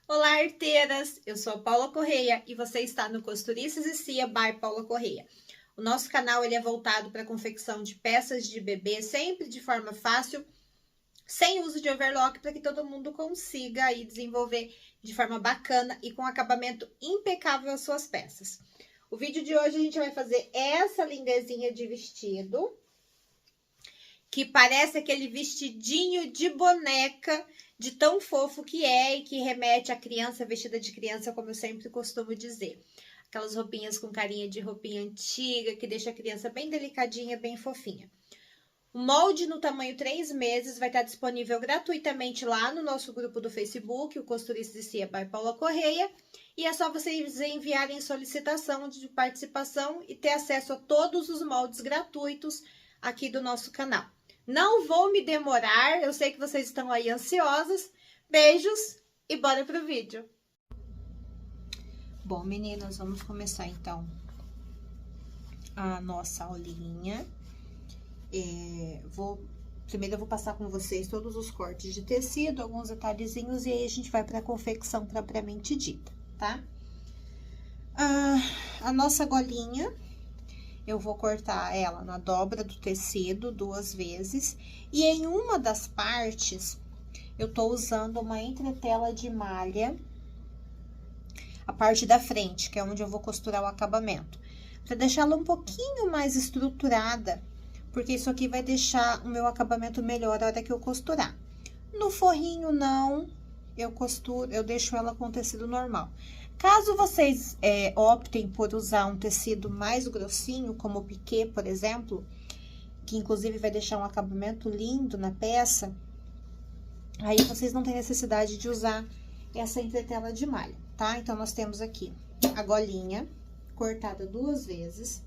Olá, arteiras! Eu sou a Paula Correia e você está no Costurices e Cia by Paula Correia. O nosso canal ele é voltado para a confecção de peças de bebê, sempre de forma fácil, sem uso de overlock, para que todo mundo consiga aí desenvolver de forma bacana e com acabamento impecável as suas peças. O vídeo de hoje a gente vai fazer essa lindezinha de vestido, que parece aquele vestidinho de boneca, de tão fofo que é e que remete à criança vestida de criança, como eu sempre costumo dizer. Aquelas roupinhas com carinha de roupinha antiga, que deixa a criança bem delicadinha, bem fofinha. O molde no tamanho 3 meses vai estar disponível gratuitamente lá no nosso grupo do Facebook, o Costurices e Cia by Paula Correia. E é só vocês enviarem solicitação de participação e ter acesso a todos os moldes gratuitos aqui do nosso canal. Não vou me demorar, eu sei que vocês estão aí ansiosas. Beijos e bora pro vídeo. Bom, meninas, vamos começar então a nossa aulinha. Primeiro eu vou passar com vocês todos os cortes de tecido, alguns detalhezinhos, e aí a gente vai para a confecção propriamente dita, tá? A nossa golinha, eu vou cortar ela na dobra do tecido 2 vezes, e em uma das partes, eu tô usando uma entretela de malha, a parte da frente, que é onde eu vou costurar o acabamento, para deixá-la um pouquinho mais estruturada, porque isso aqui vai deixar o meu acabamento melhor a hora que eu costurar. No forrinho, não, eu deixo ela com tecido normal. Caso vocês optem por usar um tecido mais grossinho, como o piquê, por exemplo, que inclusive vai deixar um acabamento lindo na peça, aí vocês não têm necessidade de usar essa entretela de malha, tá? Então, nós temos aqui a golinha cortada 2 vezes.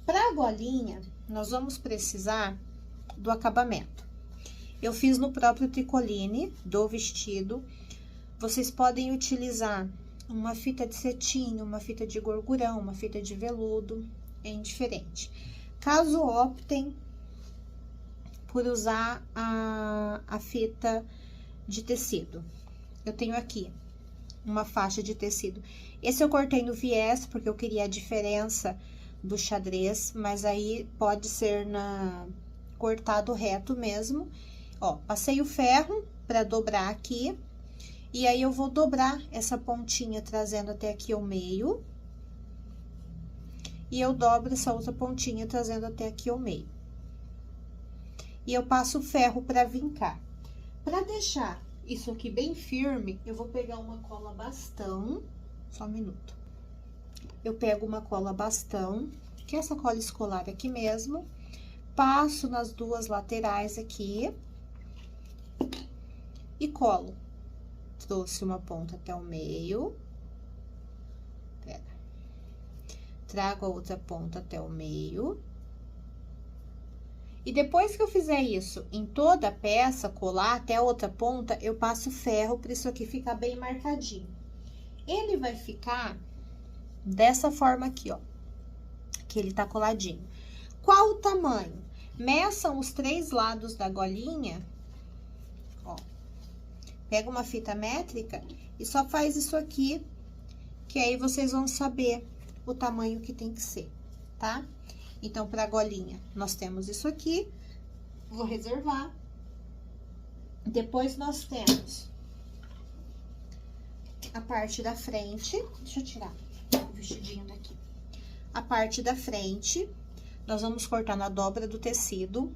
Para a golinha, nós vamos precisar do acabamento. Eu fiz no próprio tricoline do vestido. Vocês podem utilizar uma fita de cetim, uma fita de gorgurão, uma fita de veludo, é indiferente. Caso optem por usar a fita de tecido, eu tenho aqui uma faixa de tecido. Esse eu cortei no viés, porque eu queria a diferença do xadrez, mas aí pode ser cortado reto mesmo. Ó, passei o ferro para dobrar aqui. E aí, eu vou dobrar essa pontinha, trazendo até aqui ao meio. E eu dobro essa outra pontinha, trazendo até aqui ao meio. E eu passo o ferro para vincar. Para deixar isso aqui bem firme, eu vou pegar uma cola bastão. Só um minuto. Eu pego uma cola bastão, que é essa cola escolar aqui mesmo. Passo nas 2 laterais aqui. E colo. Trouxe uma ponta até o meio. Trago a outra ponta até o meio. E depois que eu fizer isso em toda a peça, colar até a outra ponta, eu passo ferro para isso aqui ficar bem marcadinho. Ele vai ficar dessa forma aqui, ó. Que ele tá coladinho. Qual o tamanho? Meçam os 3 lados da golinha, ó. Pega uma fita métrica e só faz isso aqui, que aí vocês vão saber o tamanho que tem que ser, tá? Então, pra golinha, nós temos isso aqui, vou reservar. Depois, nós temos a parte da frente, deixa eu tirar o vestidinho daqui. A parte da frente, nós vamos cortar na dobra do tecido.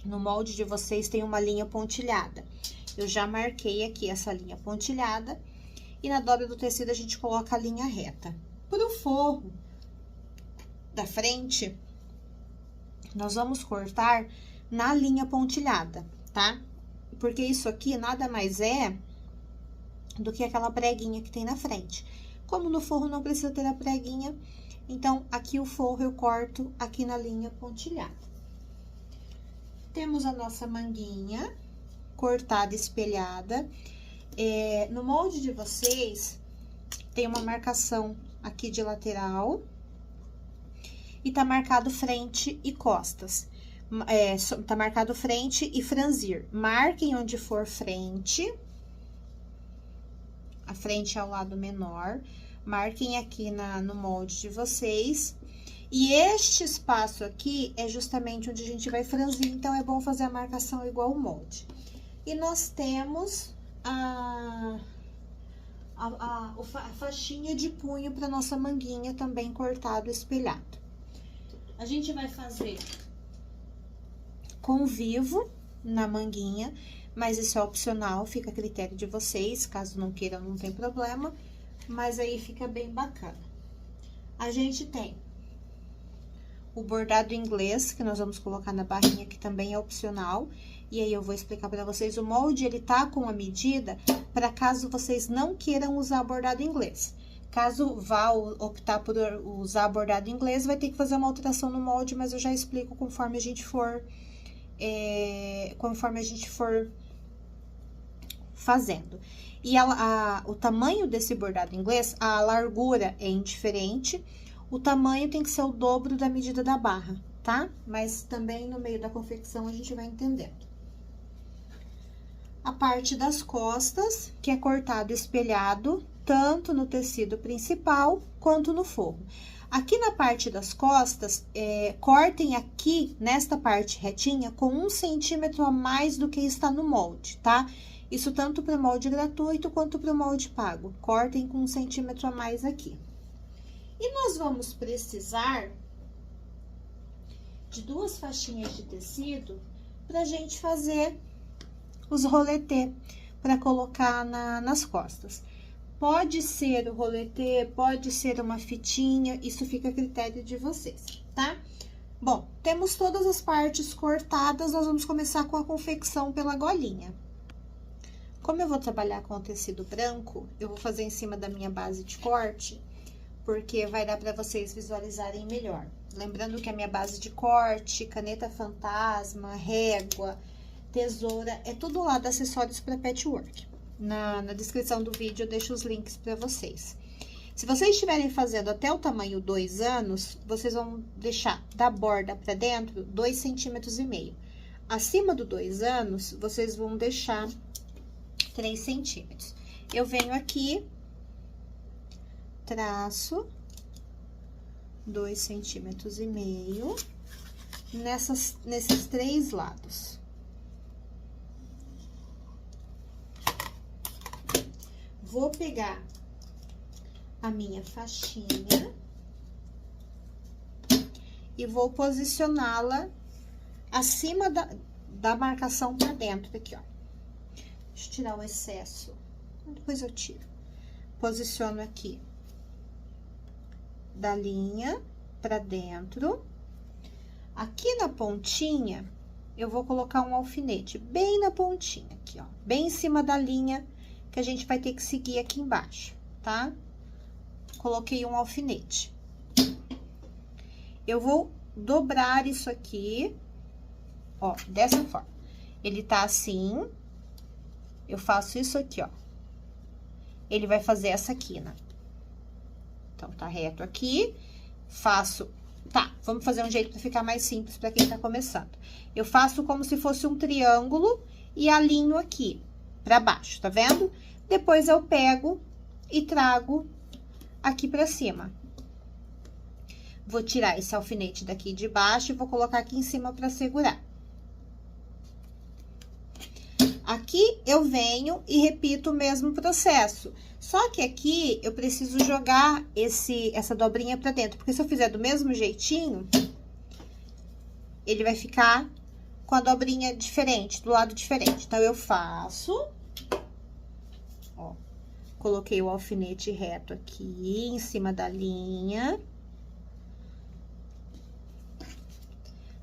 No molde de vocês tem uma linha pontilhada. Eu já marquei aqui essa linha pontilhada. E na dobra do tecido, a gente coloca a linha reta. Pro forro da frente, nós vamos cortar na linha pontilhada, tá? Porque isso aqui nada mais é do que aquela preguinha que tem na frente. Como no forro não precisa ter a preguinha, então, aqui o forro eu corto aqui na linha pontilhada. Temos a nossa manguinha cortada, espelhada. No molde de vocês, tem uma marcação aqui de lateral. E tá marcado frente e costas. Tá marcado frente e franzir. Marquem onde for frente. a frente ao lado menor, marquem aqui no molde de vocês. E este espaço aqui é justamente onde a gente vai franzir, então é bom fazer a marcação igual o molde. E nós temos a faixinha de punho para nossa manguinha também cortado, espelhado. A gente vai fazer com vivo na manguinha, mas isso é opcional, fica a critério de vocês, caso não queiram, não tem problema, mas aí fica bem bacana. A gente tem o bordado inglês, que nós vamos colocar na barrinha, que também é opcional, e aí eu vou explicar para vocês. O molde, ele tá com a medida para caso vocês não queiram usar bordado inglês. Caso vá optar por usar bordado inglês, vai ter que fazer uma alteração no molde, mas eu já explico conforme a gente for fazendo. E o tamanho desse bordado inglês, a largura é indiferente, o tamanho tem que ser o dobro da medida da barra, tá? Mas também no meio da confecção a gente vai entendendo. A parte das costas, que é cortado espelhado, tanto no tecido principal quanto no forro. Aqui na parte das costas, cortem aqui, nesta parte retinha, com 1 centímetro a mais do que está no molde, tá? Isso tanto para o molde gratuito quanto para o molde pago. Cortem com 1 centímetro a mais aqui. E nós vamos precisar de 2 faixinhas de tecido pra gente fazer os roletê, para colocar nas costas. Pode ser o roletê, pode ser uma fitinha, isso fica a critério de vocês, tá? Bom, temos todas as partes cortadas, nós vamos começar com a confecção pela golinha. Como eu vou trabalhar com o tecido branco, eu vou fazer em cima da minha base de corte, porque vai dar para vocês visualizarem melhor. Lembrando que a minha base de corte, caneta fantasma, régua, tesoura, é tudo lá de acessórios para patchwork. Na descrição do vídeo eu deixo os links para vocês. Se vocês estiverem fazendo até o tamanho 2 anos, vocês vão deixar da borda para dentro 2,5 centímetros. Acima do 2 anos, vocês vão deixar 3 centímetros. Eu venho aqui, traço 2,5 centímetros nesses 3 lados. Vou pegar a minha faixinha e vou posicioná-la acima da marcação pra dentro aqui, ó. Deixa eu tirar o excesso, depois eu tiro. Posiciono aqui da linha pra dentro. Aqui na pontinha, eu vou colocar um alfinete bem na pontinha aqui, ó, bem em cima da linha que a gente vai ter que seguir aqui embaixo, tá? Coloquei um alfinete. Eu vou dobrar isso aqui, ó, dessa forma. Ele tá assim, eu faço isso aqui, ó. Ele vai fazer essa quina. Então, tá reto aqui, faço... Tá, vamos fazer um jeito pra ficar mais simples pra quem tá começando. Eu faço como se fosse um triângulo e alinho aqui pra baixo, tá vendo? Depois eu pego e trago aqui pra cima. Vou tirar esse alfinete daqui de baixo e vou colocar aqui em cima pra segurar. Aqui eu venho e repito o mesmo processo. Só que aqui eu preciso jogar essa dobrinha pra dentro, porque se eu fizer do mesmo jeitinho, ele vai ficar com a dobrinha diferente, do lado diferente. Então, eu faço, ó, coloquei o alfinete reto aqui, em cima da linha.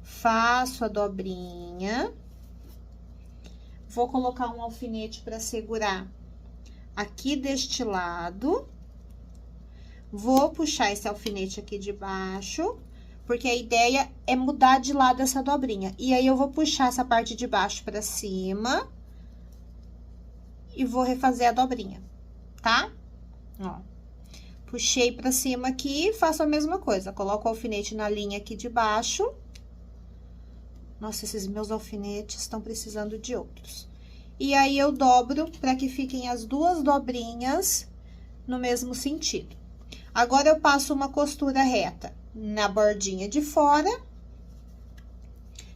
Faço a dobrinha. Vou colocar um alfinete pra segurar aqui deste lado. Vou puxar esse alfinete aqui de baixo, porque a ideia é mudar de lado essa dobrinha. E aí, eu vou puxar essa parte de baixo pra cima e vou refazer a dobrinha, tá? Ó, puxei pra cima aqui, faço a mesma coisa. Coloco o alfinete na linha aqui de baixo. Nossa, esses meus alfinetes estão precisando de outros. E aí, eu dobro para que fiquem as duas dobrinhas no mesmo sentido. Agora, eu passo uma costura reta na bordinha de fora,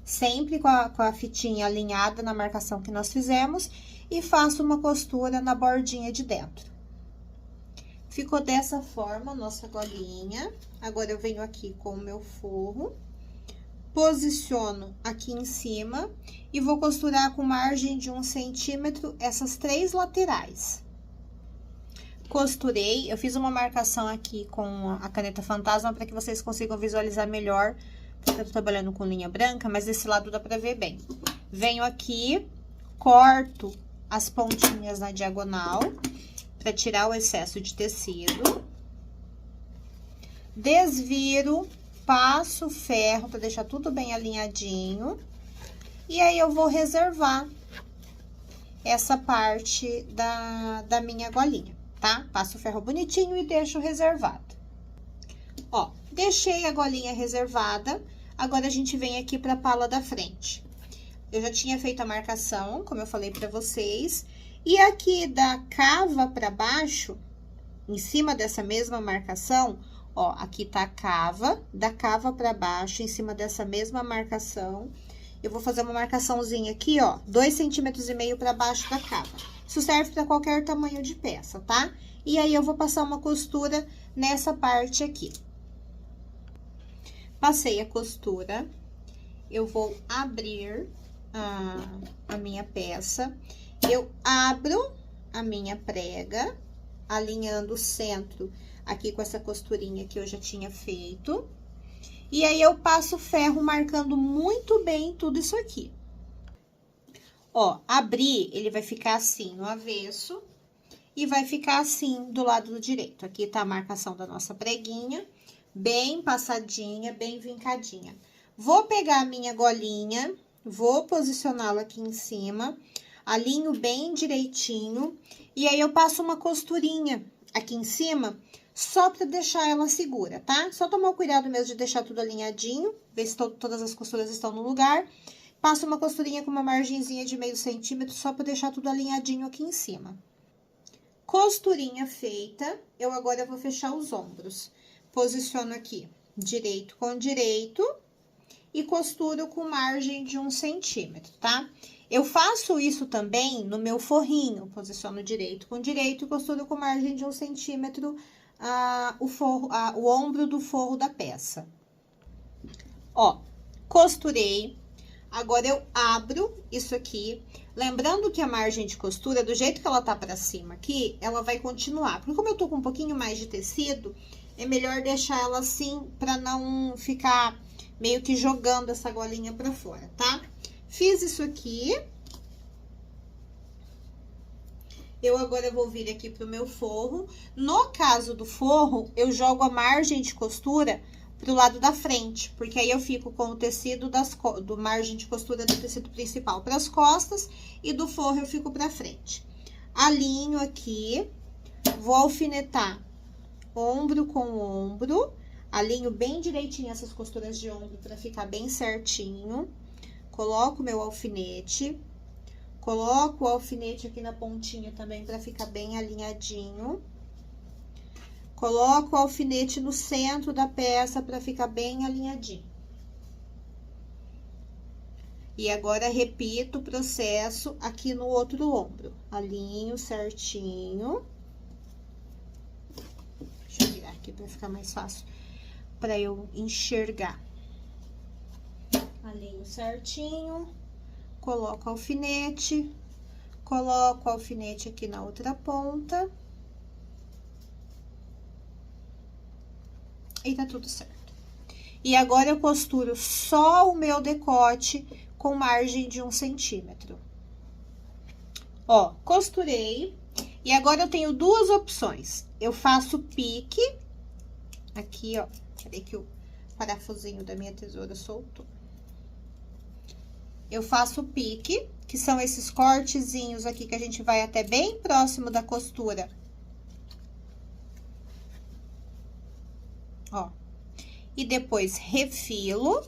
sempre com a fitinha alinhada na marcação que nós fizemos, e faço uma costura na bordinha de dentro. Ficou dessa forma a nossa golinha. Agora, eu venho aqui com o meu forro, posiciono aqui em cima e vou costurar com margem de 1 centímetro essas 3 laterais. Costurei, eu fiz uma marcação aqui com a caneta fantasma para que vocês consigam visualizar melhor, porque eu tô trabalhando com linha branca, mas desse lado dá pra ver bem. Venho aqui, corto as pontinhas na diagonal para tirar o excesso de tecido. Desviro, passo o ferro para deixar tudo bem alinhadinho. E aí, eu vou reservar essa parte da minha golinha, tá? Passo o ferro bonitinho e deixo reservado. Ó, deixei a golinha reservada. Agora, a gente vem aqui pra pala da frente. Eu já tinha feito a marcação, como eu falei pra vocês. E aqui da cava pra baixo, em cima dessa mesma marcação, ó, aqui tá a cava, da cava pra baixo, em cima dessa mesma marcação, eu vou fazer uma marcaçãozinha aqui, ó, 2,5 centímetros pra baixo da cava. Isso serve pra qualquer tamanho de peça, tá? E aí, eu vou passar uma costura nessa parte aqui. Passei a costura, eu vou abrir a minha peça. Eu abro a minha prega, alinhando o centro aqui com essa costurinha que eu já tinha feito. E aí, eu passo o ferro marcando muito bem tudo isso aqui. Ó, abrir, ele vai ficar assim no avesso e vai ficar assim do lado do direito. Aqui tá a marcação da nossa preguinha, bem passadinha, bem vincadinha. Vou pegar a minha golinha, vou posicioná-la aqui em cima, alinho bem direitinho, e aí eu passo uma costurinha aqui em cima, só pra deixar ela segura, tá? Só tomar o cuidado mesmo de deixar tudo alinhadinho, ver se todas as costuras estão no lugar. Passo uma costurinha com uma margenzinha de 0,5 centímetro, só pra deixar tudo alinhadinho aqui em cima. Costurinha feita, eu agora vou fechar os ombros. Posiciono aqui, direito com direito, e costuro com margem de 1 centímetro, tá? Eu faço isso também no meu forrinho, posiciono direito com direito e costuro com margem de 1 centímetro o ombro do forro da peça. Ó, costurei, agora eu abro isso aqui, lembrando que a margem de costura, do jeito que ela tá pra cima aqui, ela vai continuar, porque como eu tô com um pouquinho mais de tecido, é melhor deixar ela assim, pra não ficar meio que jogando essa golinha pra fora, tá? Fiz isso aqui. Eu agora vou vir aqui pro meu forro. No caso do forro, eu jogo a margem de costura pro lado da frente, porque aí eu fico com o tecido do margem de costura do tecido principal pras costas e do forro eu fico pra frente. Alinho aqui, vou alfinetar ombro com ombro, alinho bem direitinho essas costuras de ombro pra ficar bem certinho. Coloco meu alfinete, coloco o alfinete aqui na pontinha também pra ficar bem alinhadinho. Coloco o alfinete no centro da peça pra ficar bem alinhadinho. E agora, repito o processo aqui no outro ombro. Alinho certinho. Deixa eu virar aqui pra ficar mais fácil pra eu enxergar. Alinho certinho, coloco o alfinete, coloco o alfinete aqui na outra ponta. E tá tudo certo. E agora, eu costuro só o meu decote com margem de 1 centímetro. Ó, costurei. E agora, eu tenho duas opções. Eu faço pique. Aqui, ó. Peraí que o parafusinho da minha tesoura soltou. Eu faço pique, que são esses cortezinhos aqui que a gente vai até bem próximo da costura. Ó. E depois refilo,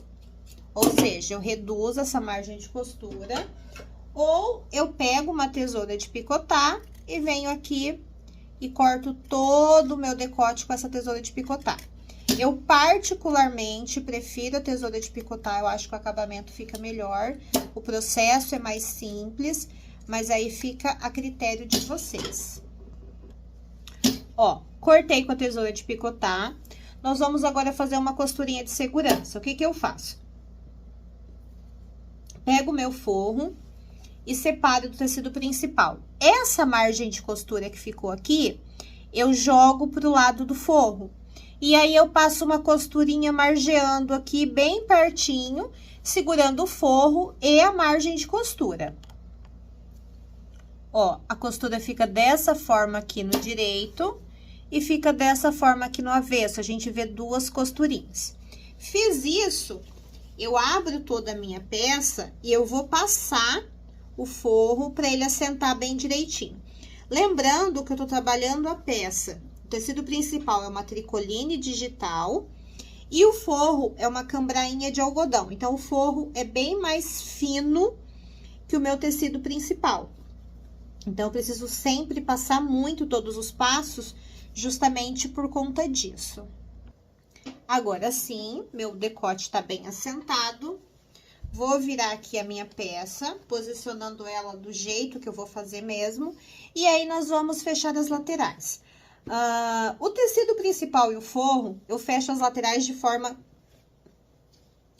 ou seja, eu reduzo essa margem de costura. Ou eu pego uma tesoura de picotar e venho aqui e corto todo o meu decote com essa tesoura de picotar. Eu particularmente prefiro a tesoura de picotar, eu acho que o acabamento fica melhor, o processo é mais simples, mas aí fica a critério de vocês. Ó, cortei com a tesoura de picotar, nós vamos agora fazer uma costurinha de segurança. O que que eu faço? Pego o meu forro e separo do tecido principal. Essa margem de costura que ficou aqui, eu jogo pro lado do forro. E aí, eu passo uma costurinha margeando aqui bem pertinho, segurando o forro e a margem de costura. Ó, a costura fica dessa forma aqui no direito e fica dessa forma aqui no avesso. A gente vê duas costurinhas. Fiz isso, eu abro toda a minha peça e eu vou passar o forro para ele assentar bem direitinho. Lembrando que eu tô trabalhando a peça. O tecido principal é uma tricoline digital e o forro é uma cambrainha de algodão. Então, o forro é bem mais fino que o meu tecido principal. Então, eu preciso sempre passar muito todos os passos, justamente por conta disso. Agora sim, meu decote tá bem assentado. Vou virar aqui a minha peça, posicionando ela do jeito que eu vou fazer mesmo. E aí, nós vamos fechar as laterais. O tecido principal e o forro, eu fecho as laterais de forma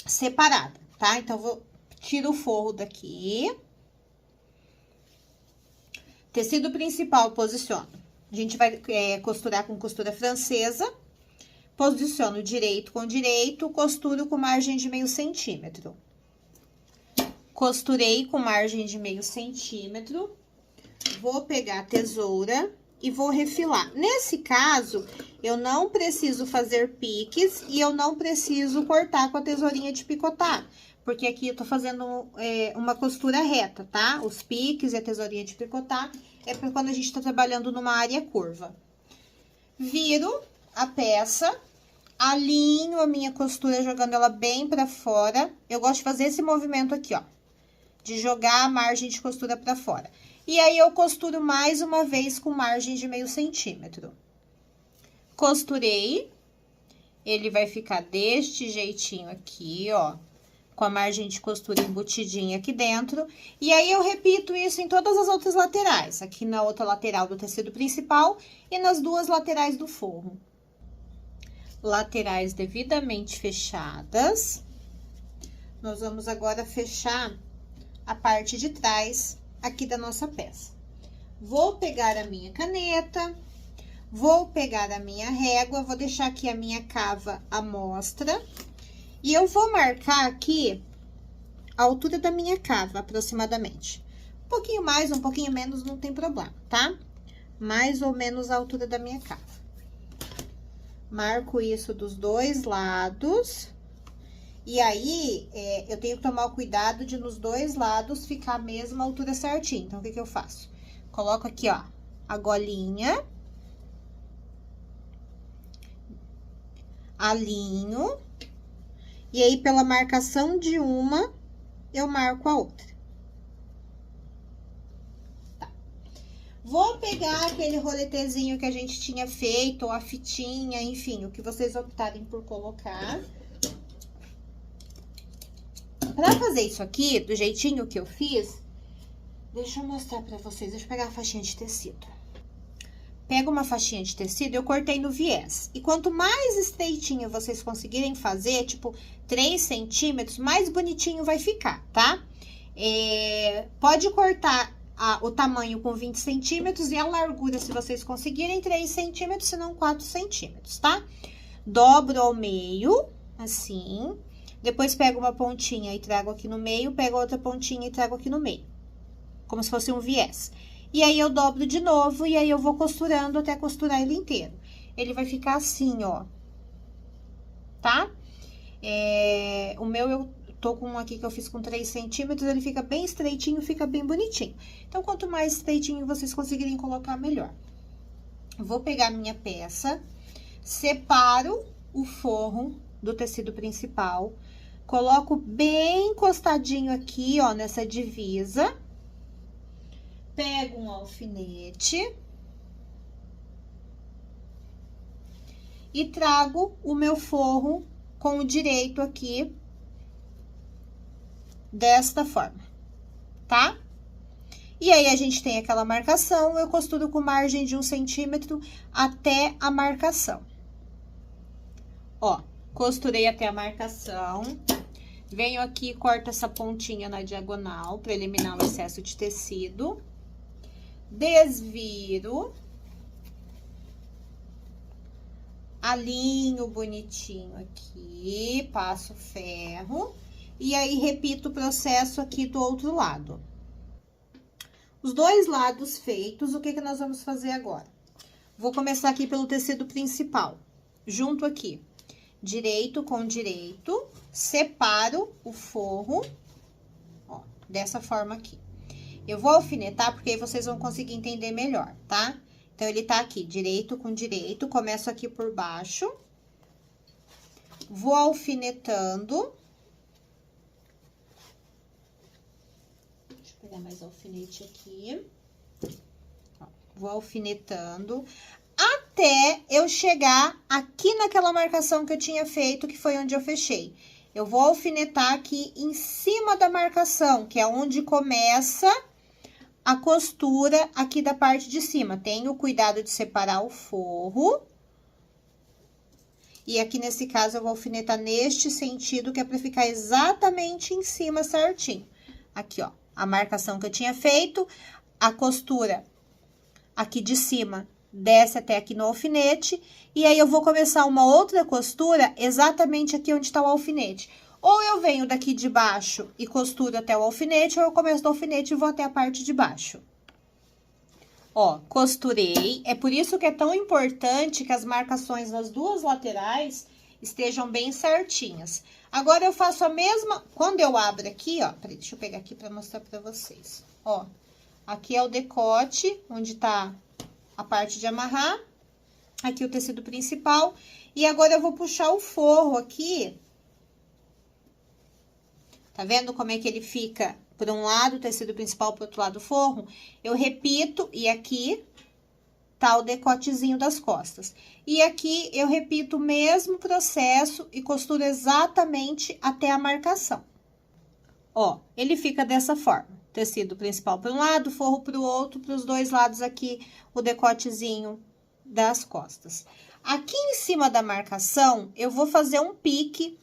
separada, tá? Então, tiro o forro daqui. Tecido principal, posiciono. A gente vai costurar com costura francesa. Posiciono direito com direito, costuro com margem de meio centímetro. Costurei com margem de meio centímetro. Vou pegar a tesoura e vou refilar. Nesse caso, eu não preciso fazer piques e eu não preciso cortar com a tesourinha de picotar. Porque aqui eu tô fazendo uma costura reta, tá? Os piques e a tesourinha de picotar é para quando a gente tá trabalhando numa área curva. Viro a peça, alinho a minha costura jogando ela bem pra fora. Eu gosto de fazer esse movimento aqui, ó, de jogar a margem de costura pra fora. E aí, eu costuro mais uma vez com margem de meio centímetro. Costurei, ele vai ficar deste jeitinho aqui, ó, com a margem de costura embutidinha aqui dentro. E aí, eu repito isso em todas as outras laterais, aqui na outra lateral do tecido principal e nas duas laterais do forro. Laterais devidamente fechadas. Nós vamos agora fechar a parte de trás aqui da nossa peça. Vou pegar a minha caneta, vou pegar a minha régua, vou deixar aqui a minha cava à mostra. E eu vou marcar aqui a altura da minha cava, aproximadamente. Um pouquinho mais, um pouquinho menos, não tem problema, tá? Mais ou menos a altura da minha cava. Marco isso dos dois lados. E aí, eu tenho que tomar o cuidado de nos dois lados ficar a mesma altura certinho. Então, o que que eu faço? Coloco aqui, ó, a golinha. Alinho. E aí, pela marcação de uma, eu marco a outra. Tá. Vou pegar aquele roletezinho que a gente tinha feito, ou a fitinha, enfim, o que vocês optarem por colocar. Pra fazer isso aqui, do jeitinho que eu fiz, deixa eu mostrar pra vocês. Deixa eu pegar a faixinha de tecido. Pego uma faixinha de tecido, eu cortei no viés. E quanto mais estreitinho vocês conseguirem fazer, tipo 3 centímetros, mais bonitinho vai ficar, tá? Pode cortar o tamanho com 20 centímetros e a largura, se vocês conseguirem, 3 centímetros, se não 4 centímetros, tá? Dobro ao meio, assim. Depois, pego uma pontinha e trago aqui no meio, pego outra pontinha e trago aqui no meio. Como se fosse um viés. E aí, eu dobro de novo, e aí eu vou costurando até costurar ele inteiro. Ele vai ficar assim, ó. Tá? O meu, eu tô com um aqui que eu fiz com 3 centímetros, ele fica bem estreitinho, fica bem bonitinho. Então, quanto mais estreitinho vocês conseguirem colocar, melhor. Vou pegar a minha peça, separo o forro do tecido principal, coloco bem encostadinho aqui, ó, nessa divisa. pego um alfinete e trago o meu forro com o direito aqui, desta forma, tá? E aí, a gente tem aquela marcação, eu costuro com margem de 1 centímetro até a marcação. Ó, costurei até a marcação. Venho aqui, corto essa pontinha na diagonal para eliminar o excesso de tecido. Desviro. Alinho bonitinho aqui, passo ferro. E aí, repito o processo aqui do outro lado. Os dois lados feitos, o que nós vamos fazer agora? Vou começar aqui pelo tecido principal. Junto aqui, direito com direito, separo o forro, ó, dessa forma aqui. Eu vou alfinetar, porque aí vocês vão conseguir entender melhor, tá? Então, ele tá aqui, direito com direito, começo aqui por baixo. Vou alfinetando. Deixa eu pegar mais alfinete aqui. Ó, vou alfinetando até eu chegar aqui naquela marcação que eu tinha feito, que foi onde eu fechei. Eu vou alfinetar aqui em cima da marcação, que é onde começa a costura aqui da parte de cima. Tenho cuidado de separar o forro. E aqui, nesse caso, eu vou alfinetar neste sentido, que é pra ficar exatamente em cima certinho. Aqui, ó, a marcação que eu tinha feito, a costura aqui de cima desce até aqui no alfinete. E aí, eu vou começar uma outra costura exatamente aqui onde tá o alfinete. Ou eu venho daqui de baixo e costuro até o alfinete, ou eu começo do alfinete e vou até a parte de baixo. Ó, costurei. É por isso que é tão importante que as marcações nas duas laterais estejam bem certinhas. Agora, eu faço a mesma... Quando eu abro aqui, ó... Peraí, deixa eu pegar aqui pra mostrar pra vocês. Ó, aqui é o decote, onde tá a parte de amarrar. Aqui o tecido principal. E agora, eu vou puxar o forro aqui. Tá vendo como é que ele fica por um lado o tecido principal, pro outro lado o forro? Eu repito, e aqui tá o decotezinho das costas. E aqui eu repito o mesmo processo e costuro exatamente até a marcação. Ó, ele fica dessa forma. Tecido principal para um lado, forro pro outro, pros dois lados aqui o decotezinho das costas. Aqui em cima da marcação, eu vou fazer um pique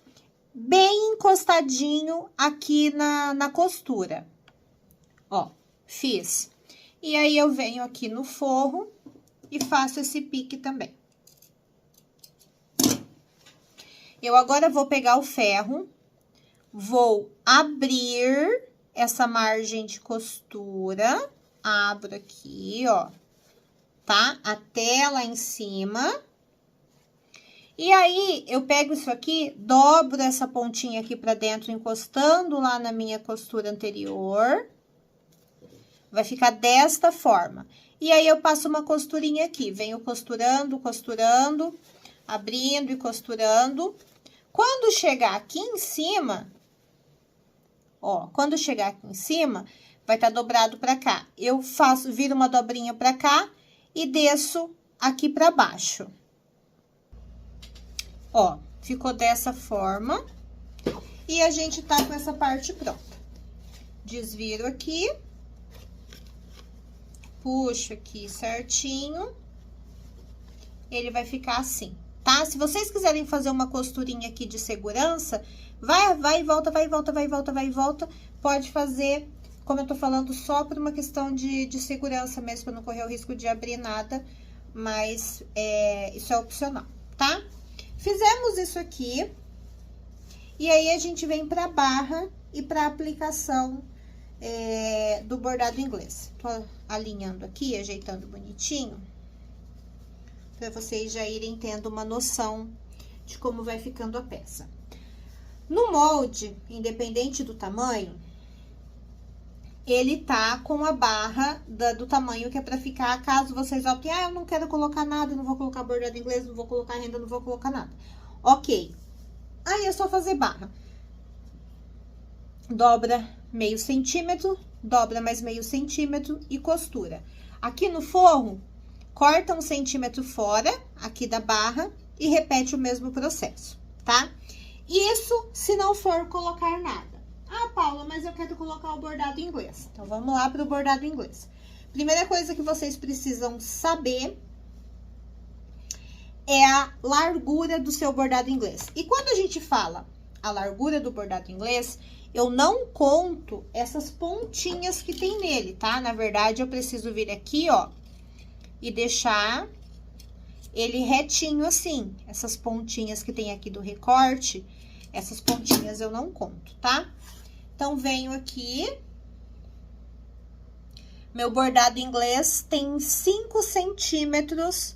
bem encostadinho aqui na costura. Ó, fiz. E aí, eu venho aqui no forro e faço esse pique também. Eu agora vou pegar o ferro, vou abrir essa margem de costura, abro aqui, ó, tá? Até lá em cima. E aí, eu pego isso aqui, dobro essa pontinha aqui pra dentro, encostando lá na minha costura anterior. Vai ficar desta forma. E aí, eu passo uma costurinha aqui, venho costurando, costurando, abrindo e costurando. Quando chegar aqui em cima, ó, quando chegar aqui em cima, vai estar dobrado pra cá. Eu faço, viro uma dobrinha pra cá e desço aqui pra baixo. Ó, ficou dessa forma. E a gente tá com essa parte pronta. Desviro aqui. Puxo aqui certinho. Ele vai ficar assim, tá? Se vocês quiserem fazer uma costurinha aqui de segurança, vai e volta, vai e volta, vai e volta, vai e volta. Pode fazer, como eu tô falando, só por uma questão de segurança mesmo, pra não correr o risco de abrir nada. Mas, isso é opcional, tá? Fizemos isso aqui, e aí, a gente vem pra barra e pra aplicação do bordado inglês. Tô alinhando aqui, ajeitando bonitinho, pra vocês já irem tendo uma noção de como vai ficando a peça. No molde, independente do tamanho, ele tá com a barra do tamanho que é pra ficar, caso vocês optem, eu não quero colocar nada, não vou colocar bordado inglês, não vou colocar renda, não vou colocar nada. Ok. Aí, é só fazer barra. Dobra meio centímetro, dobra mais meio centímetro e costura. Aqui no forro, corta 1 centímetro fora, aqui da barra, e repete o mesmo processo, tá? Isso se não for colocar nada. Ah, Paula, mas eu quero colocar o bordado inglês. Então, vamos lá para o bordado inglês. Primeira coisa que vocês precisam saber é a largura do seu bordado inglês. E quando a gente fala a largura do bordado inglês, eu não conto essas pontinhas que tem nele, tá? Na verdade, eu preciso vir aqui, ó, e deixar ele retinho assim. Essas pontinhas que tem aqui do recorte, essas pontinhas eu não conto, tá? Então, venho aqui. Meu bordado inglês tem 5 centímetros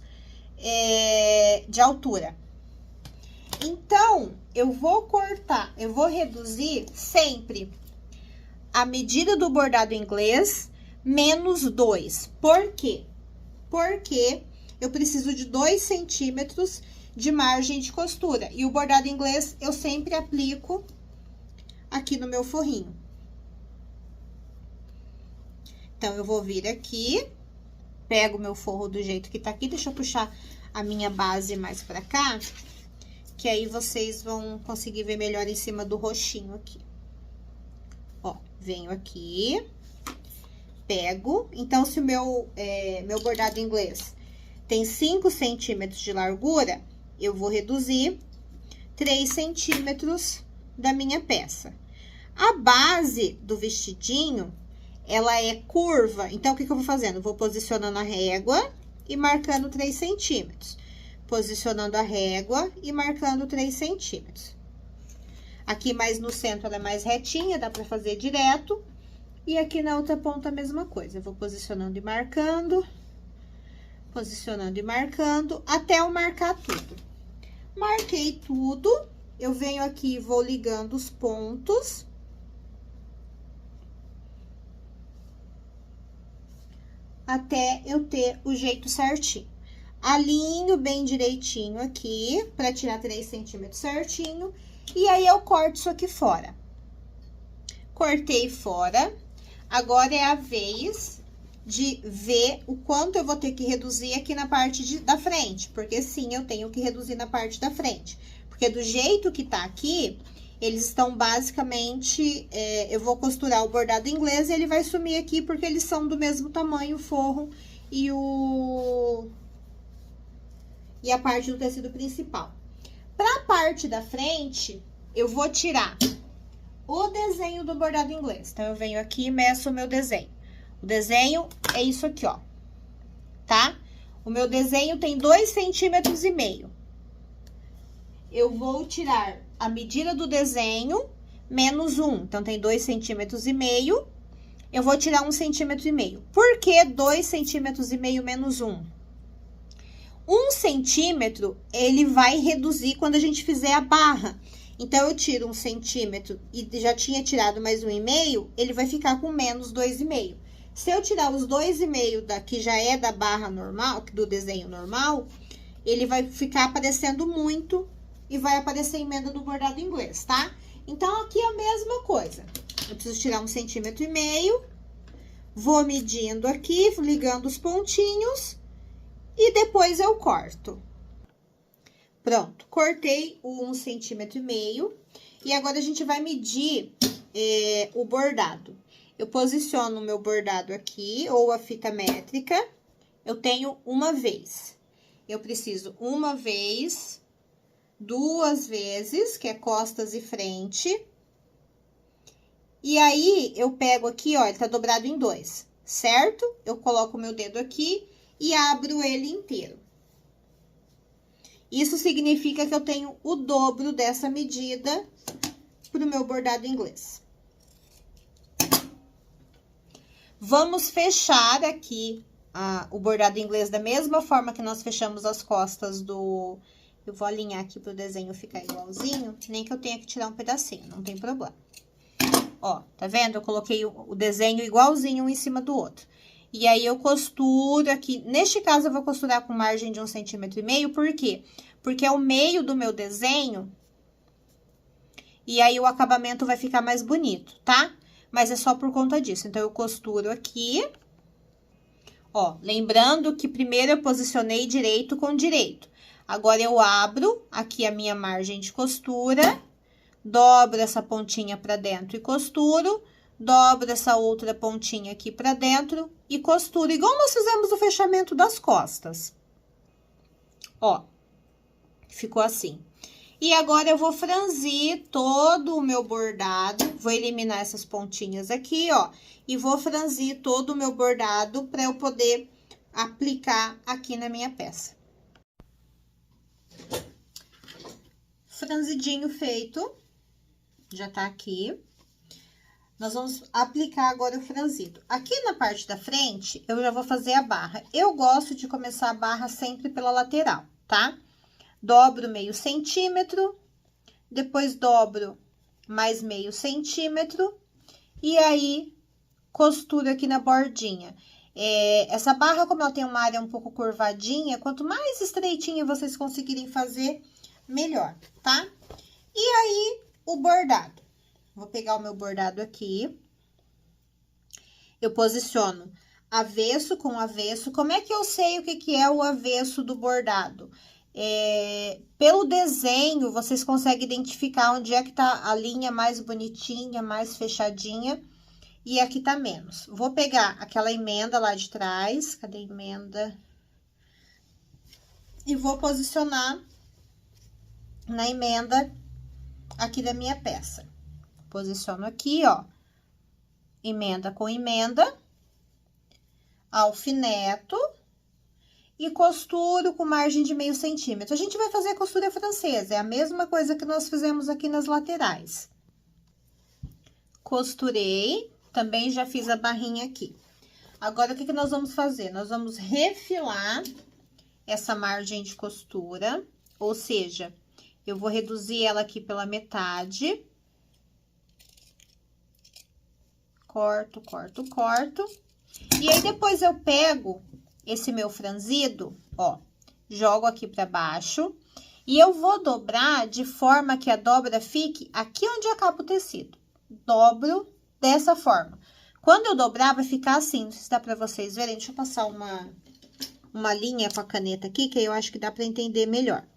de altura. Então, eu vou cortar, eu vou reduzir sempre a medida do bordado inglês menos 2. Por quê? Porque eu preciso de 2 centímetros de margem de costura. E o bordado inglês eu sempre aplico aqui no meu forrinho. Então, eu vou vir aqui, pego o meu forro do jeito que tá aqui, deixa eu puxar a minha base mais pra cá, que aí vocês vão conseguir ver melhor em cima do roxinho aqui. Ó, venho aqui, pego. Então, se o meu bordado inglês tem 5 centímetros de largura, eu vou reduzir 3 centímetros da minha peça. A base do vestidinho, ela é curva, então, o que eu vou fazendo? Vou posicionando a régua e marcando 3 centímetros. Posicionando a régua e marcando 3 centímetros. Aqui mais no centro ela é mais retinha, dá pra fazer direto. E aqui na outra ponta a mesma coisa. Eu vou posicionando e marcando. Posicionando e marcando, até eu marcar tudo. Marquei tudo, eu venho aqui e vou ligando os pontos. Até eu ter o jeito certinho. Alinho bem direitinho aqui, pra tirar 3 centímetros certinho. E aí, eu corto isso aqui fora. Cortei fora. Agora, é a vez de ver o quanto eu vou ter que reduzir aqui na parte da frente. Porque, sim, eu tenho que reduzir na parte da frente. Porque, do jeito que tá aqui, eles estão basicamente... eu vou costurar o bordado inglês e ele vai sumir aqui, porque eles são do mesmo tamanho, o forro e a parte do tecido principal. Pra parte da frente, eu vou tirar o desenho do bordado inglês. Então, eu venho aqui e meço o meu desenho. O desenho é isso aqui, ó, tá? O meu desenho tem 2,5 centímetros. Eu vou tirar a medida do desenho menos 1. Então, tem 2,5 centímetros. Eu vou tirar 1,5 centímetro. Por que 2,5 centímetros menos 1? 1 centímetro, ele vai reduzir quando a gente fizer a barra. Então, eu tiro 1 centímetro e já tinha tirado mais 1,5, ele vai ficar com menos 2,5. Se eu tirar os 2,5 daqui, já é da barra normal, do desenho normal, ele vai ficar aparecendo muito e vai aparecer a emenda do bordado inglês, tá? Então, aqui é a mesma coisa. Eu preciso tirar 1,5 centímetro, vou medindo aqui, ligando os pontinhos e depois eu corto. Pronto, cortei o 1,5 centímetro. E agora, a gente vai medir o bordado. Eu posiciono o meu bordado aqui, ou a fita métrica. Eu tenho uma vez. Eu preciso uma vez, 2 vezes, que é costas e frente. E aí, eu pego aqui, ó, ele tá dobrado em 2, certo? Eu coloco o meu dedo aqui e abro ele inteiro. Isso significa que eu tenho o dobro dessa medida pro meu bordado inglês. Vamos fechar aqui o bordado inglês da mesma forma que nós fechamos as costas do... Eu vou alinhar aqui pro desenho ficar igualzinho, nem que eu tenha que tirar um pedacinho, não tem problema. Ó, tá vendo? Eu coloquei o desenho igualzinho um em cima do outro. E aí, eu costuro aqui. Neste caso, eu vou costurar com margem de 1,5 centímetro. Por quê? Porque é o meio do meu desenho. E aí, o acabamento vai ficar mais bonito, tá? mas é só por conta disso. Então, eu costuro aqui, ó, lembrando que primeiro eu posicionei direito com direito. Agora, eu abro aqui a minha margem de costura, dobro essa pontinha pra dentro e costuro, dobro essa outra pontinha aqui pra dentro e costuro, igual nós fizemos o fechamento das costas. Ó, ficou assim. E agora, eu vou franzir todo o meu bordado, vou eliminar essas pontinhas aqui, ó, e vou franzir todo o meu bordado pra eu poder aplicar aqui na minha peça. Franzidinho feito, já tá aqui. Nós vamos aplicar agora o franzido. Aqui na parte da frente, eu já vou fazer a barra. Eu gosto de começar a barra sempre pela lateral, tá? Dobro meio centímetro, depois dobro mais meio centímetro, e aí, costuro aqui na bordinha. Essa barra, como ela tem uma área um pouco curvadinha, quanto mais estreitinha vocês conseguirem fazer, melhor, tá? E aí, o bordado. Vou pegar o meu bordado aqui. Eu posiciono avesso com avesso. Como é que eu sei o que é o avesso do bordado? Pelo desenho, vocês conseguem identificar onde é que tá a linha mais bonitinha, mais fechadinha. E aqui tá menos. Vou pegar aquela emenda lá de trás. Cadê a emenda? E vou posicionar na emenda aqui da minha peça. Posiciono aqui, ó, emenda com emenda, alfineto e costuro com margem de meio centímetro. A gente vai fazer a costura francesa, é a mesma coisa que nós fizemos aqui nas laterais. Costurei, também já fiz a barrinha aqui. Agora, o que nós vamos fazer? Nós vamos refilar essa margem de costura, ou seja, eu vou reduzir ela aqui pela metade. Corto, corto, corto. E aí, depois eu pego esse meu franzido, ó, jogo aqui pra baixo. E eu vou dobrar de forma que a dobra fique aqui onde acaba o tecido. Dobro dessa forma. Quando eu dobrar, vai ficar assim, não sei se dá pra vocês verem. Deixa eu passar uma linha com a caneta aqui, que eu acho que dá pra entender melhor.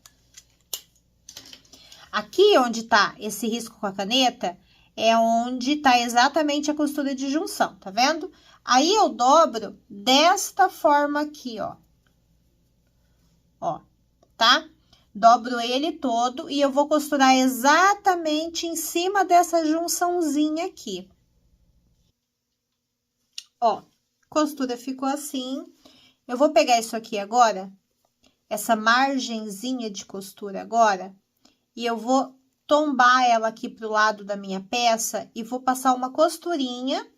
Aqui onde tá esse risco com a caneta, é onde tá exatamente a costura de junção, tá vendo? Aí, eu dobro desta forma aqui, ó. Ó, tá? Dobro ele todo e eu vou costurar exatamente em cima dessa junçãozinha aqui. Ó, costura ficou assim. Eu vou pegar isso aqui agora, essa margenzinha de costura agora, e eu vou tombar ela aqui pro lado da minha peça e vou passar uma costurinha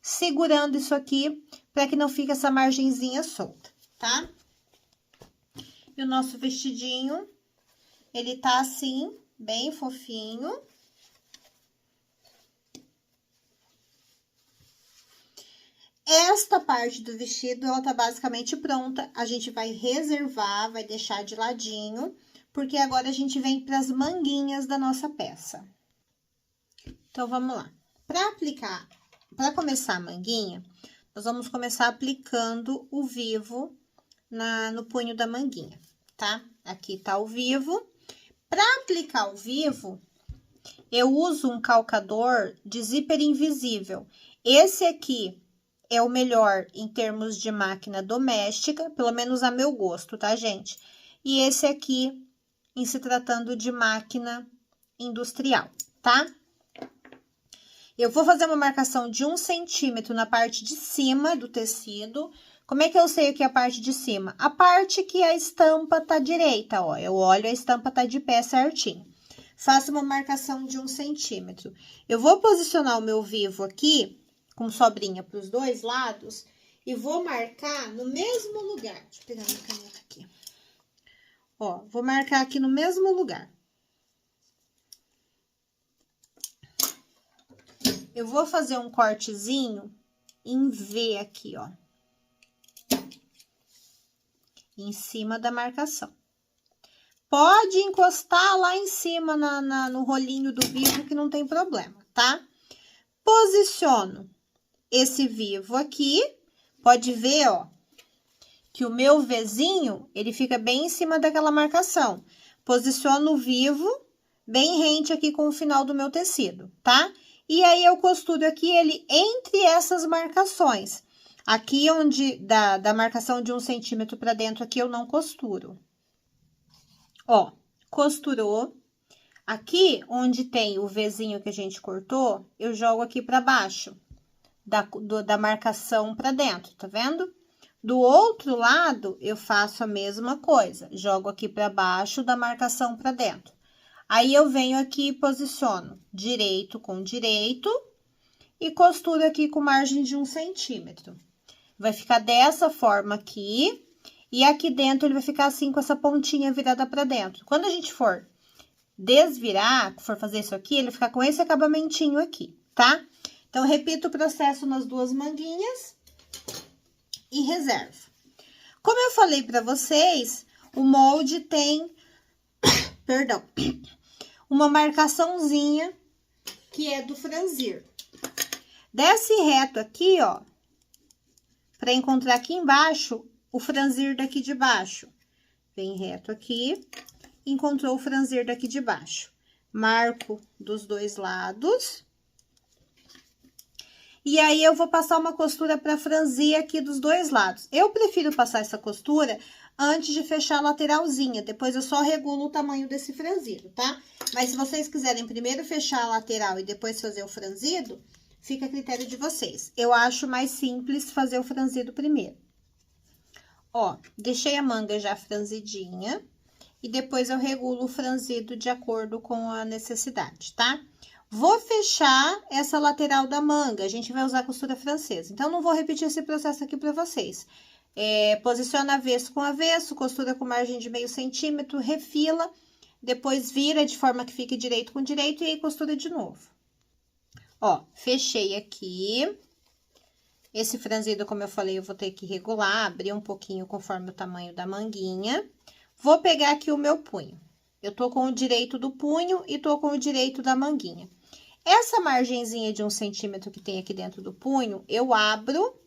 segurando isso aqui para que não fique essa margenzinha solta, tá? E o nosso vestidinho, ele tá assim, bem fofinho. Esta parte do vestido, ela tá basicamente pronta. A gente vai reservar, vai deixar de ladinho, porque agora a gente vem para as manguinhas da nossa peça. Então, vamos lá. Para começar a manguinha, nós vamos começar aplicando o vivo no punho da manguinha, tá? Aqui tá o vivo. Para aplicar o vivo, eu uso um calcador de zíper invisível. Esse aqui é o melhor em termos de máquina doméstica, pelo menos a meu gosto, tá, gente? E esse aqui, em se tratando de máquina industrial, tá? Eu vou fazer uma marcação de 1 centímetro na parte de cima do tecido. Como é que eu sei o que é a parte de cima? A parte que a estampa tá direita, ó. Eu olho, a estampa tá de pé certinho. Faço uma marcação de 1 centímetro. Eu vou posicionar o meu vivo aqui, com sobrinha para os dois lados, e vou marcar no mesmo lugar. Deixa eu pegar minha caneta aqui. Ó, vou marcar aqui no mesmo lugar. Eu vou fazer um cortezinho em V aqui, ó. Em cima da marcação. Pode encostar lá em cima no rolinho do vivo, que não tem problema, tá? Posiciono esse vivo aqui, pode ver, ó, que o meu Vzinho, ele fica bem em cima daquela marcação. Posiciono o vivo bem rente aqui com o final do meu tecido, tá? E aí, eu costuro aqui ele entre essas marcações. Aqui, onde, da marcação de 1 centímetro pra dentro, aqui eu não costuro. Ó, costurou. Aqui, onde tem o Vzinho que a gente cortou, eu jogo aqui pra baixo da marcação pra dentro, tá vendo? Do outro lado, eu faço a mesma coisa, jogo aqui pra baixo da marcação pra dentro. Aí, eu venho aqui e posiciono direito com direito e costuro aqui com margem de 1 centímetro. Vai ficar dessa forma aqui, e aqui dentro ele vai ficar assim com essa pontinha virada pra dentro. Quando a gente for desvirar, for fazer isso aqui, ele fica com esse acabamentinho aqui, tá? Então, repito o processo nas duas manguinhas e reservo. Como eu falei pra vocês, o molde tem, perdão, uma marcaçãozinha que é do franzir. Desce reto aqui, ó, pra encontrar aqui embaixo o franzir daqui de baixo. Vem reto aqui, encontrou o franzir daqui de baixo. Marco dos dois lados. E aí, eu vou passar uma costura pra franzir aqui dos dois lados. Eu prefiro passar essa costura antes de fechar a lateralzinha. Depois, eu só regulo o tamanho desse franzido, tá? Mas, se vocês quiserem primeiro fechar a lateral e depois fazer o franzido, fica a critério de vocês. Eu acho mais simples fazer o franzido primeiro. Ó, deixei a manga já franzidinha. E depois, eu regulo o franzido de acordo com a necessidade, tá? Vou fechar essa lateral da manga, a gente vai usar costura francesa. Então, não vou repetir esse processo aqui pra vocês. Posiciona avesso com avesso, costura com margem de meio centímetro, refila, depois vira de forma que fique direito com direito e aí costura de novo. Ó, fechei aqui. Esse franzido, como eu falei, eu vou ter que regular, abrir um pouquinho conforme o tamanho da manguinha. Vou pegar aqui o meu punho. Eu tô com o direito do punho e tô com o direito da manguinha. Essa margenzinha de 1 centímetro que tem aqui dentro do punho, eu abro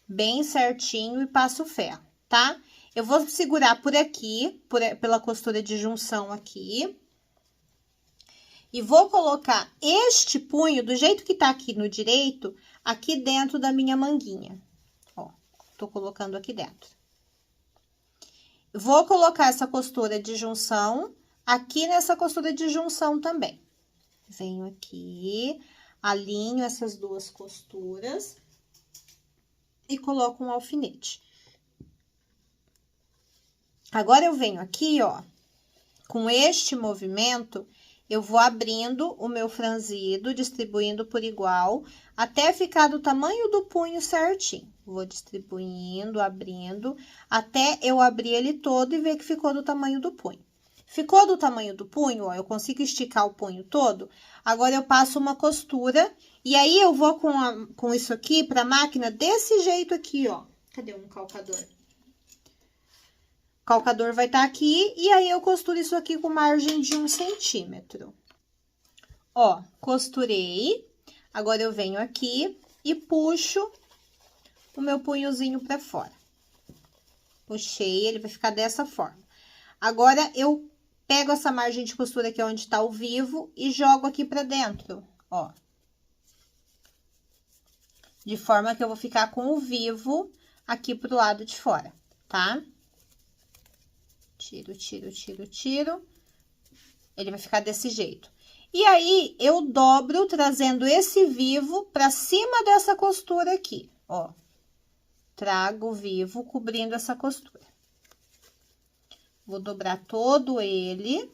bem certinho e passo ferro, tá? Eu vou segurar por aqui, pela costura de junção aqui. E vou colocar este punho, do jeito que tá aqui no direito, aqui dentro da minha manguinha. Ó, tô colocando aqui dentro. Vou colocar essa costura de junção aqui nessa costura de junção também. Venho aqui, alinho essas duas costuras e coloco um alfinete. Agora, eu venho aqui, ó, com este movimento, eu vou abrindo o meu franzido, distribuindo por igual, até ficar do tamanho do punho certinho. Vou distribuindo, abrindo, até eu abrir ele todo e ver que ficou do tamanho do punho. Ficou do tamanho do punho, ó, eu consigo esticar o punho todo. Agora, eu passo uma costura e aí eu vou com isso aqui pra máquina desse jeito aqui, ó. Cadê um calcador? O calcador vai estar aqui e aí eu costuro isso aqui com margem de 1 centímetro. Ó, costurei. Agora, eu venho aqui e puxo o meu punhozinho pra fora. Puxei, ele vai ficar dessa forma. Agora, eu pego essa margem de costura aqui onde tá o vivo e jogo aqui pra dentro, ó. De forma que eu vou ficar com o vivo aqui pro lado de fora, tá? Tiro, tiro, tiro, tiro. Ele vai ficar desse jeito. E aí, eu dobro trazendo esse vivo pra cima dessa costura aqui, ó. Trago o vivo cobrindo essa costura. Vou dobrar todo ele.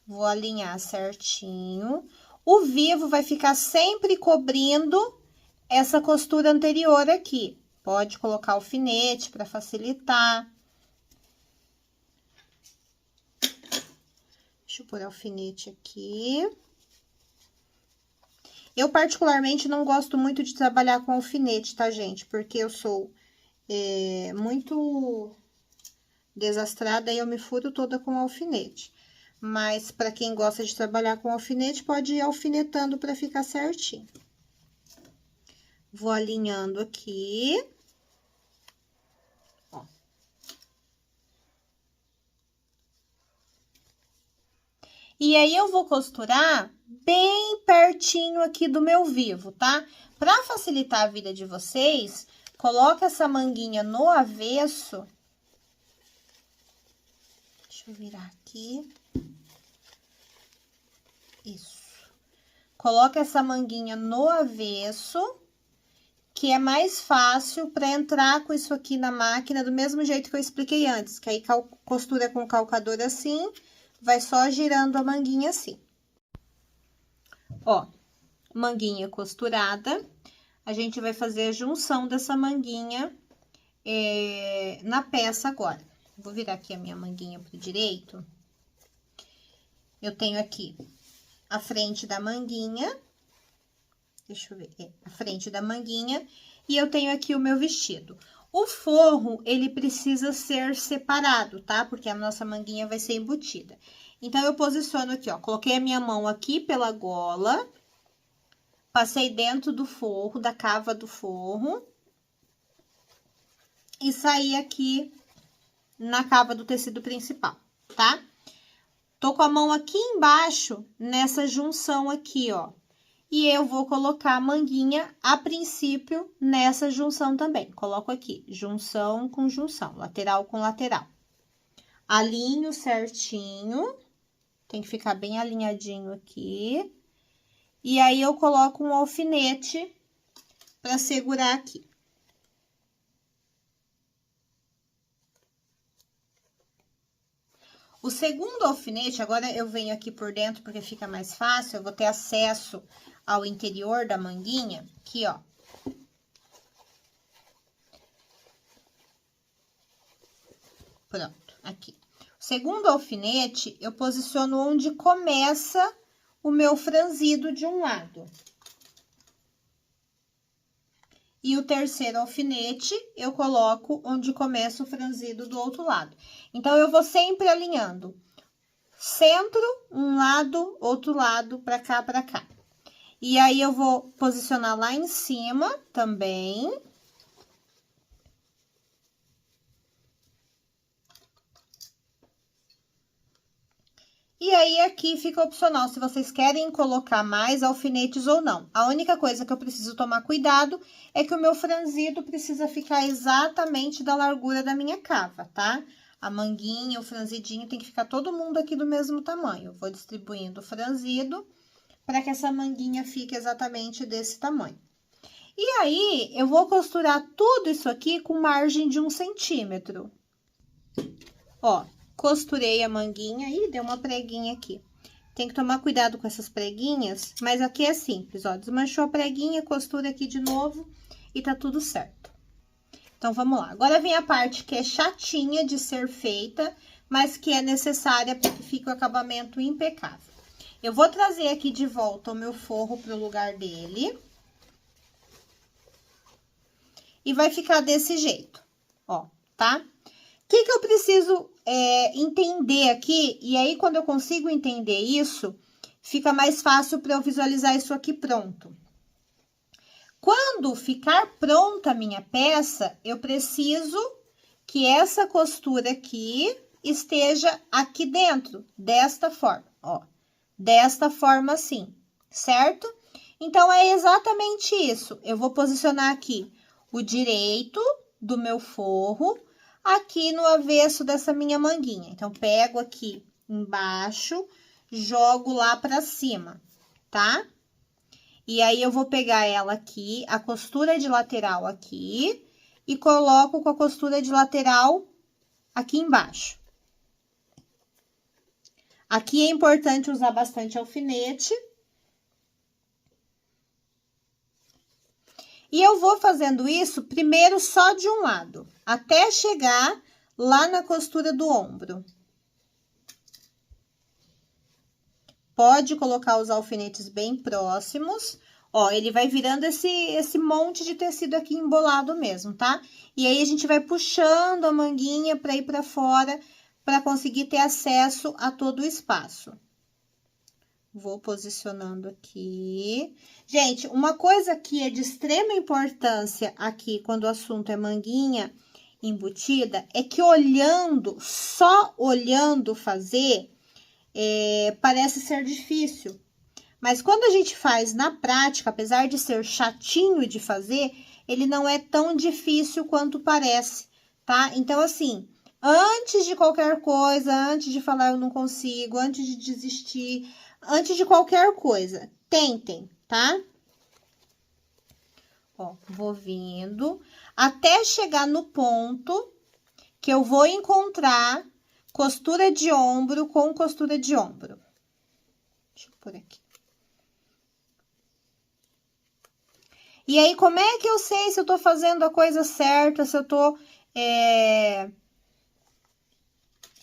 Vou alinhar certinho. O vivo vai ficar sempre cobrindo essa costura anterior aqui. Pode colocar alfinete para facilitar. Deixa eu pôr alfinete aqui. Eu, particularmente, não gosto muito de trabalhar com alfinete, tá, gente? Porque eu sou muito desastrada e eu me furo toda com alfinete. Mas para quem gosta de trabalhar com alfinete, pode ir alfinetando para ficar certinho. Vou alinhando aqui. Ó. E aí, eu vou costurar bem pertinho aqui do meu vivo, tá? Para facilitar a vida de vocês, coloca essa manguinha no avesso. Deixa eu virar aqui. Isso. Coloca essa manguinha no avesso, que é mais fácil para entrar com isso aqui na máquina, do mesmo jeito que eu expliquei antes, que aí costura com o calcador assim, vai só girando a manguinha assim. Ó, manguinha costurada, a gente vai fazer a junção dessa manguinha na peça agora. Vou virar aqui a minha manguinha pro direito. Eu tenho aqui a frente da manguinha, deixa eu ver, a frente da manguinha, e eu tenho aqui o meu vestido. O forro, ele precisa ser separado, tá? Porque a nossa manguinha vai ser embutida. Então, eu posiciono aqui, ó, coloquei a minha mão aqui pela gola, passei dentro do forro, da cava do forro, e saí aqui na cava do tecido principal, tá? Tô com a mão aqui embaixo, nessa junção aqui, ó. E eu vou colocar a manguinha, a princípio, nessa junção também. Coloco aqui, junção com junção, lateral com lateral. Alinho certinho, tem que ficar bem alinhadinho aqui. E aí, eu coloco um alfinete pra segurar aqui. O segundo alfinete, agora eu venho aqui por dentro porque fica mais fácil, eu vou ter acesso ao interior da manguinha, aqui, ó. Pronto, aqui. O segundo alfinete, eu posiciono onde começa o meu franzido de um lado. E o terceiro alfinete, eu coloco onde começa o franzido do outro lado. Então, eu vou sempre alinhando. Centro, um lado, outro lado, pra cá, pra cá. E aí, eu vou posicionar lá em cima também. E aí, aqui fica opcional, se vocês querem colocar mais alfinetes ou não. A única coisa que eu preciso tomar cuidado é que o meu franzido precisa ficar exatamente da largura da minha cava, tá? A manguinha, o franzidinho, tem que ficar todo mundo aqui do mesmo tamanho. Eu vou distribuindo o franzido para que essa manguinha fique exatamente desse tamanho. E aí, eu vou costurar tudo isso aqui com margem de 1 centímetro. Ó. Costurei a manguinha e deu uma preguinha aqui. Tem que tomar cuidado com essas preguinhas, mas aqui é simples, ó. Desmanchou a preguinha, costura aqui de novo e tá tudo certo. Então, vamos lá. Agora vem a parte que é chatinha de ser feita, mas que é necessária para que fique o acabamento impecável. Eu vou trazer aqui de volta o meu forro pro lugar dele. E vai ficar desse jeito, ó, tá? O que eu preciso entender aqui? E aí, quando eu consigo entender isso, fica mais fácil para eu visualizar isso aqui pronto. Quando ficar pronta a minha peça, eu preciso que essa costura aqui esteja aqui dentro, desta forma, ó. Desta forma assim, certo? Então, é exatamente isso. Eu vou posicionar aqui o direito do meu forro, aqui no avesso dessa minha manguinha. Então, pego aqui embaixo, jogo lá pra cima, tá? E aí, eu vou pegar ela aqui, a costura de lateral aqui, e coloco com a costura de lateral aqui embaixo. Aqui é importante usar bastante alfinete. E eu vou fazendo isso primeiro só de um lado, até chegar lá na costura do ombro. Pode colocar os alfinetes bem próximos. Ó, ele vai virando esse monte de tecido aqui embolado mesmo, tá? E aí, a gente vai puxando a manguinha pra ir pra fora, para conseguir ter acesso a todo o espaço. Vou posicionando aqui. Gente, uma coisa que é de extrema importância aqui, quando o assunto é manguinha embutida, é que olhando, só olhando fazer, parece ser difícil. Mas quando a gente faz na prática, apesar de ser chatinho de fazer, ele não é tão difícil quanto parece, tá? Então, assim, antes de qualquer coisa, antes de falar eu não consigo, antes de desistir, antes de qualquer coisa, tentem, tá? Ó, vou vindo até chegar no ponto que eu vou encontrar costura de ombro com costura de ombro. Deixa eu pôr aqui. E aí, como é que eu sei se eu tô fazendo a coisa certa, se eu tô...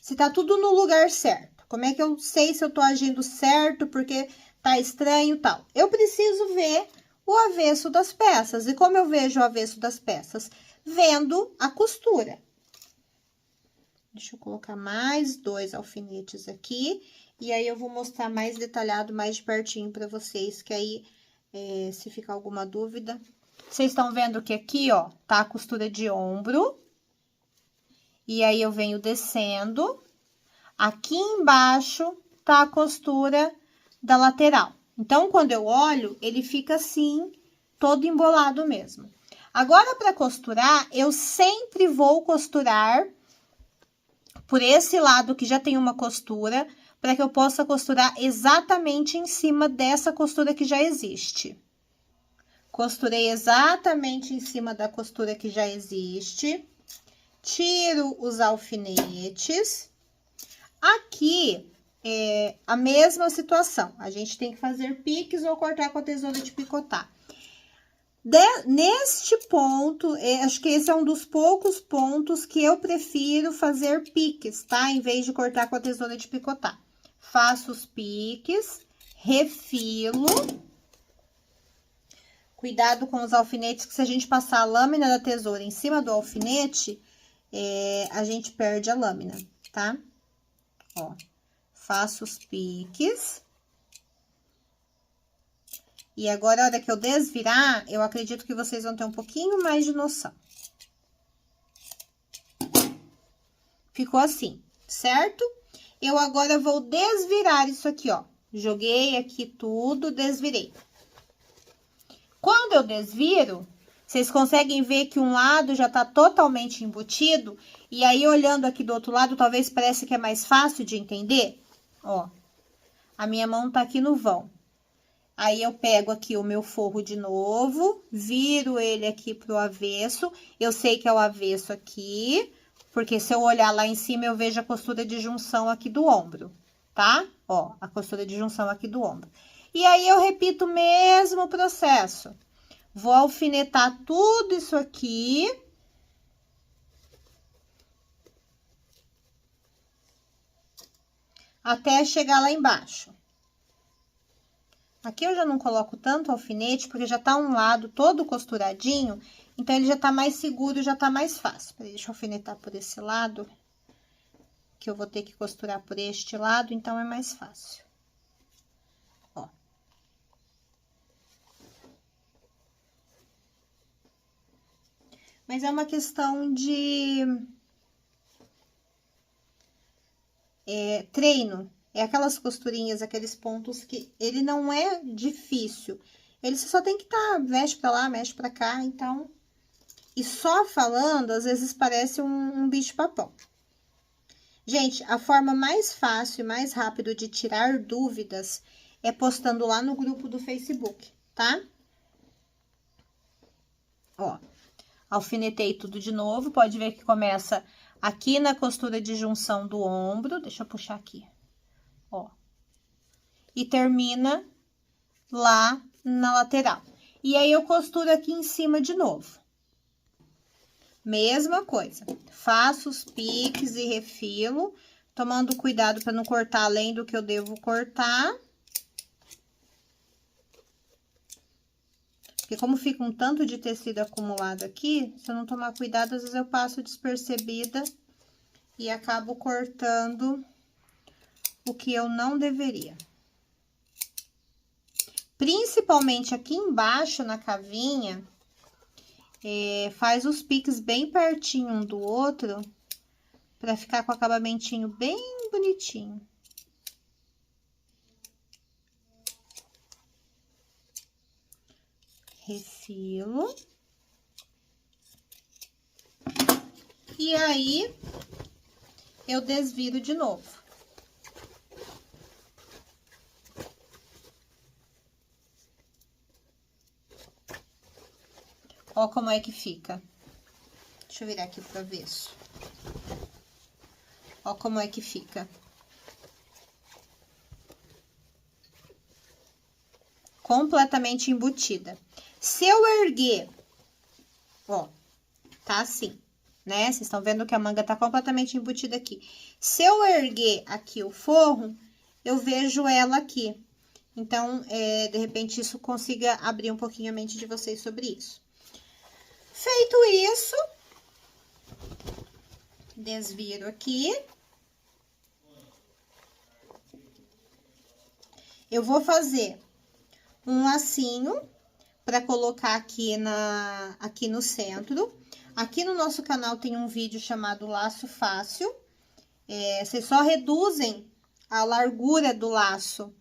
se tá tudo no lugar certo? Como é que eu sei se eu tô agindo certo, porque tá estranho e tal? Eu preciso ver o avesso das peças. E como eu vejo o avesso das peças? Vendo a costura. Deixa eu colocar mais 2 alfinetes aqui. E aí, eu vou mostrar mais detalhado, mais de pertinho pra vocês, que aí... se ficar alguma dúvida. Vocês estão vendo que aqui, ó, tá a costura de ombro. E aí, eu venho descendo. Aqui embaixo tá a costura da lateral. Então, quando eu olho, ele fica assim, todo embolado mesmo. Agora, para costurar, eu sempre vou costurar por esse lado que já tem uma costura, para que eu possa costurar exatamente em cima dessa costura que já existe. Costurei exatamente em cima da costura que já existe. Tiro os alfinetes. Aqui é a mesma situação. A gente tem que fazer piques ou cortar com a tesoura de picotar. Neste ponto, acho que esse é um dos poucos pontos que eu prefiro fazer piques, tá? Em vez de cortar com a tesoura de picotar. Faço os piques, refilo. Cuidado com os alfinetes, que se a gente passar a lâmina da tesoura em cima do alfinete, a gente perde a lâmina, tá? Ó, faço os piques. E agora, a hora que eu desvirar, eu acredito que vocês vão ter um pouquinho mais de noção. Ficou assim, certo? Eu agora vou desvirar isso aqui, ó. Joguei aqui tudo, desvirei. Quando eu desviro, vocês conseguem ver que um lado já tá totalmente embutido. E aí, olhando aqui do outro lado, talvez pareça que é mais fácil de entender. Ó, a minha mão tá aqui no vão. Aí, eu pego aqui o meu forro de novo, viro ele aqui pro avesso. Eu sei que é o avesso aqui, porque se eu olhar lá em cima, eu vejo a costura de junção aqui do ombro, tá? Ó, a costura de junção aqui do ombro. E aí, eu repito o mesmo processo. Vou alfinetar tudo isso aqui. Até chegar lá embaixo. Aqui eu já não coloco tanto alfinete, porque já tá um lado todo costuradinho, então ele já tá mais seguro, já tá mais fácil. Peraí, deixa eu alfinetar por esse lado, que eu vou ter que costurar por este lado, então é mais fácil. Ó. Mas é uma questão de treino. É aquelas costurinhas, aqueles pontos que ele não é difícil. Ele só tem que mexe pra lá, mexe pra cá, então... E só falando, às vezes parece um bicho-papão. Gente, a forma mais fácil e mais rápida de tirar dúvidas é postando lá no grupo do Facebook, tá? Ó, alfinetei tudo de novo, pode ver que começa aqui na costura de junção do ombro, deixa eu puxar aqui. Ó, e termina lá na lateral. E aí, eu costuro aqui em cima de novo. Mesma coisa. Faço os piques e refilo, tomando cuidado para não cortar além do que eu devo cortar. Porque como fica um tanto de tecido acumulado aqui, se eu não tomar cuidado, às vezes eu passo despercebida e acabo cortando o que eu não deveria. Principalmente aqui embaixo na cavinha, faz os piques bem pertinho um do outro, pra ficar com o acabamentinho bem bonitinho. Refilo. E aí, eu desviro de novo. Ó como é que fica. Deixa eu virar aqui pro avesso. Ó como é que fica. Completamente embutida. Se eu erguer, ó, tá assim, né? Vocês estão vendo que a manga tá completamente embutida aqui. Se eu erguer aqui o forro, eu vejo ela aqui. Então, de repente, isso consiga abrir um pouquinho a mente de vocês sobre isso. Feito isso, desviro aqui. Eu vou fazer um lacinho para colocar aqui no centro. Aqui no nosso canal tem um vídeo chamado Laço Fácil. Vocês só reduzem a largura do laço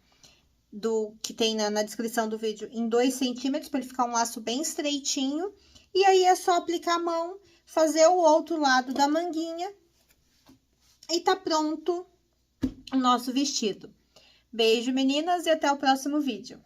que tem na descrição do vídeo em 2 centímetros, para ele ficar um laço bem estreitinho. E aí, é só aplicar a mão, fazer o outro lado da manguinha e tá pronto o nosso vestido. Beijo, meninas, e até o próximo vídeo.